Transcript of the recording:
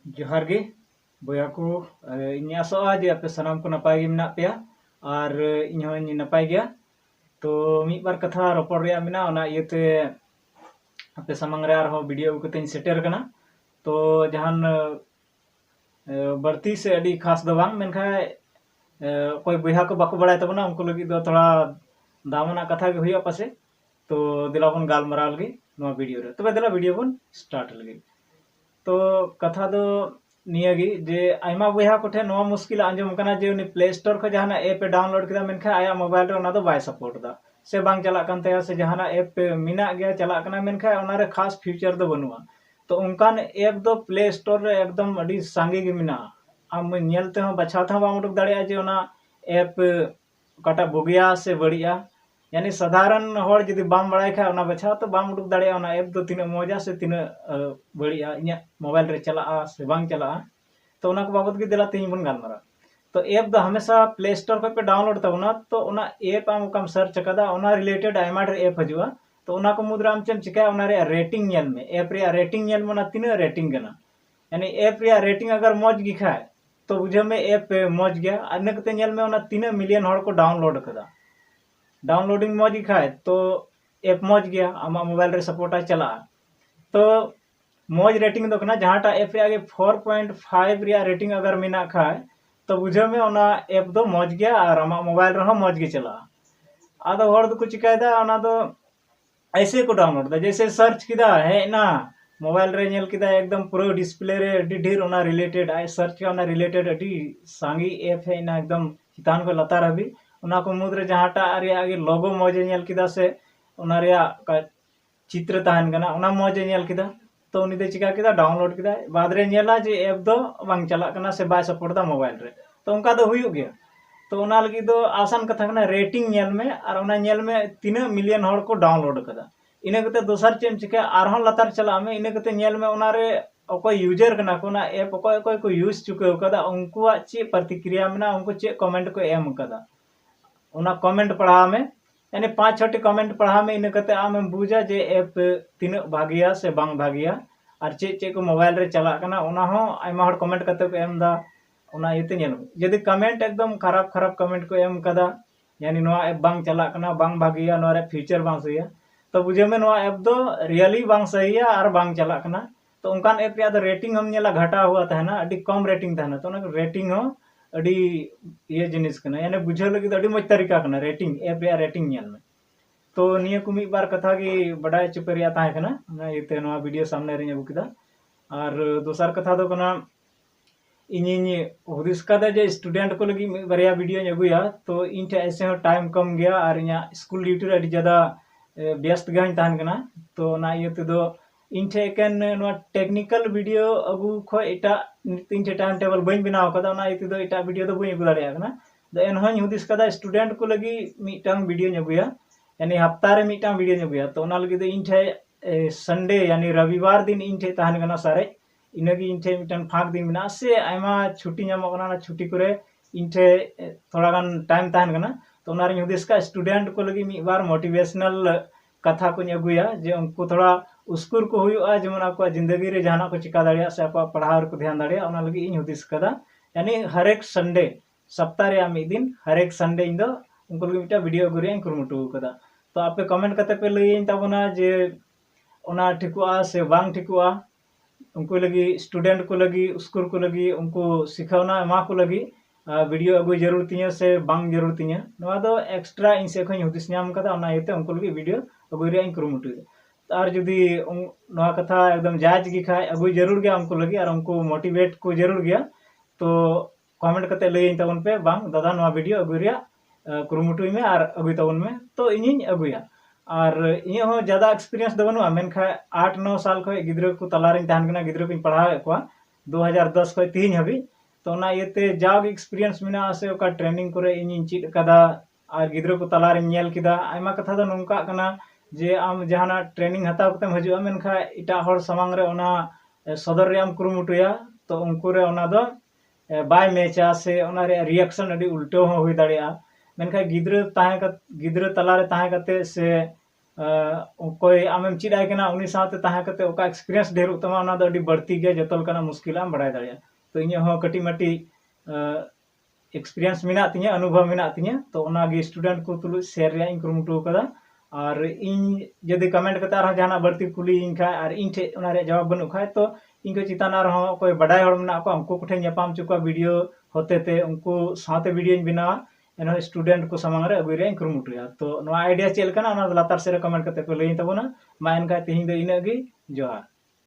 जोहार गे बया को इन आसोआ जे आपे सानाम को नपाय गे मेना पेया और इन होनी नपाय गया। तो मी बार कथा रोपड़ रेया मेना ओना इयते आपे सामंग रे आरहो वीडियो कतेन सेटर कना। तो जहान बढ़ती से अड़ी खास दो बांग मेनखाय कोई बया को बाको बड़ाय तबना उनको लगी दो थोड़ा दामना कथा गे हुई पासे। तो दिला बन गालमराव लगी नोआ वीडियो रे तबे दिला वीडियो बन स्टार्ट लगी। तो कथा दो नियागी जे आयमा बया कोठे नोआ मुश्किल आंजम कना जे उनी प्ले स्टोर को जहाना ऐप पे डाउनलोड किदा मेनखा आया मोबाइल रे ओना दो बाय सपोर्ट दा से बांग चला कान तया से जहाना ऐप पे मिना गया चला कना मेनखा ओना रे खास फीचर दो बनुआ। तो उनकान ऐप दो प्ले स्टोर रे एकदम अड़ी सांगे गे मिना आम नेलते हो बछाता बाम उडुक दाड़िया जे ओना ऐप काटा बुगिया से बढ़िया यानी साधारण हर जदि बाम बड़ाय खा ओना बछाव तो बाम उडुक दाड़िया ओना ऐप दो तिना मजा से तिना बढ़िया इnya मोबाइल रे चला से बांग चला। तो ओना को बाबत के दिला तीन बन गालमरा। तो ऐप दो हमेशा प्ले स्टोर पे डाउनलोड तबना तो ओना ऐप आम कम सर्च कदा ओना रिलेटेड आयमा ऐप हजुआ। तो ओना को मुद्रा आम चेम चिका ओना रे रेटिंग नेल में ऐप रे रेटिंग नेल में तीना रेटिंग गना यानी ऐप रे रेटिंग अगर मौज गी खाए तो बुझे में ऐप मौज गया अन्य कते नेल में ओना 3 मिलियन हर को डाउनलोड कदा डाउनलोडिंग मौज गी खाए तो ऐप मौज गया आमा मोबाइल रे सपोर्ट चला। तो मौज रेटिंग दो कना जहाटा ऐप रे आगे 4.5 रिया रेटिंग अगर मिना खाए तो बुझे में ओना ऐप दो मौज गया और आमा मोबाइल रे मौज गे चला। आदो हर दो को चिकायदा ओना दो ऐसे को डाउनलोड दा जैसे सर्च किदा है ना मोबाइल रे नेल किदा एकदम पूरा डिस्प्ले रे अडी ढेर ओना रिलेटेड आई सर्च के ओना रिलेटेड अडी सांगी ऐप है ना एकदम चितान को लतार हबी ओना को मुद्रे जहाटा रे आगे लोगो मौजे नेल किदा से ओना रे चित्र ताहन गना ओना मौजे नेल किदा। तो उनी दे चिका किदा डाउनलोड किदा बाद रे नेला जे ऐप दो बांग चला कना से बाय सपोर्ट दा मोबाइल रे। तो उनका दो हुई गया। तो ओना लगी दो आसान कथा कना रेटिंग नेल में और ओना नेल में 3 मिलियन हर को डाउनलोड कदा इने कते दोसर चेम चिका आरहन लतार चला में इने कते नेल में ओना रे अकोय यूजर कना को ना ऐप अकोय अकोय को यूज चुके कदा उनकुआ चे प्रतिक्रिया में ना उनको चे कमेंट को एम कदा ओना कमेंट पढ़ा में यानी 5-6 कमेंट पढ़ा में इने कते आम बुझा जे ऐप तीन भागिया से बांग भागिया और चे चे को मोबाइल रे चला कना ओना हो आयमा हर कमेंट कते को एम दा ओना इते नेल यदि कमेंट एकदम खराब खराब कमेंट को एम कदा यानी नोआ ऐप बांग चला कना बांग भागिया नोआ रे फ्यूचर बांग सहिया तो बुझे में नोआ ऐप दो रियली बांग सहिया और बांग चला कना। तो उनकान ऐप रे रेटिंग हम नेला घटा हुआ था अडी कम रेटिंग था तो ना रेटिंग हो अडी ये जिनिस कना यानी बुझे लगी अडी मज तरीका कना रेटिंग ऐप रे रेटिंग नेल में। तो निया को मी बार कथा की बड़ाय चुपेरिया ताहे कना ना इते नोआ वीडियो सामने रे अगु किदा। और दोसर कथा दो कना इनिनी हुदिस कदा जे स्टूडेंट को लगी बारिया वीडियो अगुया तो इन ठे ऐसे हो टाइम कम गया और इना स्कूल ड्यूटी रे अडी ज्यादा व्यस्त गहन ताहन कना। तो ना इते दो इन ठे एकन नोआ टेक्निकल वीडियो अगु खो एटा इन ठे टाइम टेबल बइन बनाव कदा ना इते दो एटा वीडियो दो बइन अगु दाड़िया कना। द एनहन हुदिस कदा स्टूडेंट को लगी मिटंग वीडियो अगुया यानी हफ्ता रे मिटंग वीडियो अगुया। तो ना लगी दो इन ठे संडे यानी रविवार दिन इन ठे ताहन कना सारे इनगी इन ठे मिटन फाक दिन मिना से आयमा छुट्टी नामो कना ना छुट्टी करे इन ठे थोड़ा गान टाइम ताहन कना। तो ना रे हुदिस का स्टूडेंट को लगी मी बार मोटिवेशनल कथा को अगुया जे उनको थोड़ा उस्कुर को हुआ जेमन आपको जिंदगी रे जहाना को चिका दाड़िया से आप पढ़ाव को ध्यान दाड़िया ओना लगी इन हुदिस कदा यानी हर एक संडे सप्ताह रे मी दिन हर एक संडे इन दो उनको लगी मिटा वीडियो अगु रे कुरुमुटु कदा। तो आपे कमेंट कते पे लई ताबना जे ओना ठिकुआ से बांग ठिकुआ उनको लगी स्टूडेंट को लगी स्कूल को लगी उनको सिखावना एमा को लगी वीडियो अगु जरूर तिया से बांग जरूर तिया नोआ दो एक्स्ट्रा इन से खई हुदिस नाम कदा ओना इते उनको लगी वीडियो अगु रे कुरुमुटु। और जुदी नोआ कथा एकदम जायज गी खाए अगु जरूर गया उनको लगी और उनको मोटिवेट को जरूर गया। तो कमेंट कते लई तबन पे बांग दादा नोआ वीडियो अगु रे कुरुमुटु में और अगु तबन में तो इनिन अगुया। और इन हो ज्यादा एक्सपीरियंस दो बनुआ मेनखा 8-9 साल खो गिद्रा को तलारिन ताहन कना गिद्रा को पढ़ावे को 2010 खो 3 हबी। तो ना येते जाग एक्सपीरियंस मिना से ओका ट्रेनिंग करे इन चिट कदा और गिद्रा को तलारिन नेल किदा आयमा कथा दो नोंका कना जे आम जहाना ट्रेनिंग हताव कते हजुआ मेनखा इटा हर समांग रे ओना सदर रे आम कुरुमुटुया तो उनको रे ओना दो बाय मेचा से ओना रे रिएक्शन अडी उल्टो हो हुई दाड़िया मेनखा गिद्रा तलारे ताहे कते से ᱚᱠᱚᱭ ᱟᱢᱮᱢ ᱪᱮᱫ ᱟᱭ ᱠᱟᱱᱟ ᱩᱱᱤ ᱥᱟᱶᱛᱮ ᱛᱟᱦᱮᱸ ᱠᱟᱛᱮ ᱚᱠᱟ ᱮᱠᱥᱯᱤᱨᱤᱭᱮᱱᱥ ᱰᱷᱮᱨᱚᱜ ᱛᱟᱢᱟ ᱚᱱᱟ ᱫᱚ ᱟᱹᱰᱤ ᱵᱟᱹᱲᱛᱤ ᱜᱮ ᱡᱚᱛᱚ ᱞᱮᱠᱟᱱᱟᱜ ᱢᱩᱥᱠᱤᱞᱟᱜ ᱮᱢ ᱵᱟᱲᱟᱭ ᱫᱟᱲᱮᱭᱟᱜᱼᱟ ᱛᱚ ᱤᱧᱟᱹᱜ ᱦᱚᱸ ᱠᱟᱹᱴᱤᱡ ᱢᱟᱹᱴᱤᱡ ᱮᱠᱥᱯᱤᱨᱤᱭᱮᱱᱥ ᱢᱮᱱᱟᱜ ᱛᱤᱧᱟᱹ ᱚᱱᱩᱵᱷᱚᱵ ᱢᱮᱱᱟᱜ ᱛᱤᱧᱟᱹ ᱛᱚ ᱚᱱᱟᱜᱮ ᱥᱴᱩᱰᱮंᱴ ᱠᱚ ᱛᱩᱞᱩᱡ ᱥᱮᱭᱟᱨ ᱨᱮᱭᱟᱜ ᱤᱧ ᱠᱩᱨᱩᱢᱩᱴᱩ ᱟᱠᱟᱫᱟ ᱟᱨ ᱤᱧ ᱡᱩᱫᱤ ᱠᱚᱢᱮᱱᱴ ᱠᱟᱛᱮ ᱟᱨᱦᱚᱸ ᱡᱟᱦᱟᱱᱟᱜ ᱵᱟᱹᱲᱛᱤ ᱠᱩᱞᱤᱭᱤᱧ ᱠᱷᱟᱡ ᱟᱨ ᱤᱧ ᱴᱷᱮᱡ ᱚᱱᱟ ᱨᱮᱭᱟᱜ ᱡᱟᱣᱟᱵ ᱵᱟᱹᱱᱩᱜ ᱠᱷᱟᱡ ᱛᱚ ᱤᱧ ᱠᱚ ᱪᱮᱛᱟᱱ ᱟᱨᱦᱚᱸ ᱚᱠᱚᱭ ᱵᱟᱰᱟᱭ ᱦᱚᱲ ᱢᱮᱱᱟᱜ ᱠᱚᱣᱟ ᱩᱱᱠᱩ ᱠᱚᱴᱷᱮᱱ ᱧᱟᱯᱟᱢ ᱦᱚᱪᱚ ᱠᱚᱣᱟ ᱵᱷᱤᱰᱤᱭᱳ ᱦᱚᱛᱮᱛᱮ ᱩᱱᱠᱩ ᱥᱟᱶᱛᱮ ᱵᱷᱤᱰᱤᱭᱳᱧ ᱵᱮᱱᱟᱣᱟ ᱮᱱᱦᱚᱸ ᱥᱴᱩᱰᱮंट ᱠᱚ ᱥᱟᱢᱟᱝ ᱨᱮ ᱟᱹᱜᱩᱭ ᱨᱮᱭᱟᱜ ᱤᱧ ᱠᱩᱨᱩᱢᱩᱴᱩᱭᱟ ᱛᱚ ᱱᱚᱣᱟ ᱟᱭᱰᱤᱭᱟ ᱪᱮᱫ ᱞᱮᱠᱟᱱᱟ ᱚᱱᱟ ᱫᱚ ᱞᱟᱛᱟᱨ ᱥᱮᱫ ᱨᱮ ᱠᱚᱢᱮᱱᱴ ᱠᱟᱛᱮ ᱯᱮ ᱞᱟᱹᱭᱟᱹᱧ ᱛᱟᱵᱚᱱᱟ ᱢᱟ ᱮᱱᱠᱷᱟᱡ ᱛᱮᱦᱮᱧ ᱫᱚ ᱤᱱᱟᱹᱜ ᱜᱮ ᱡᱚᱦᱟᱨ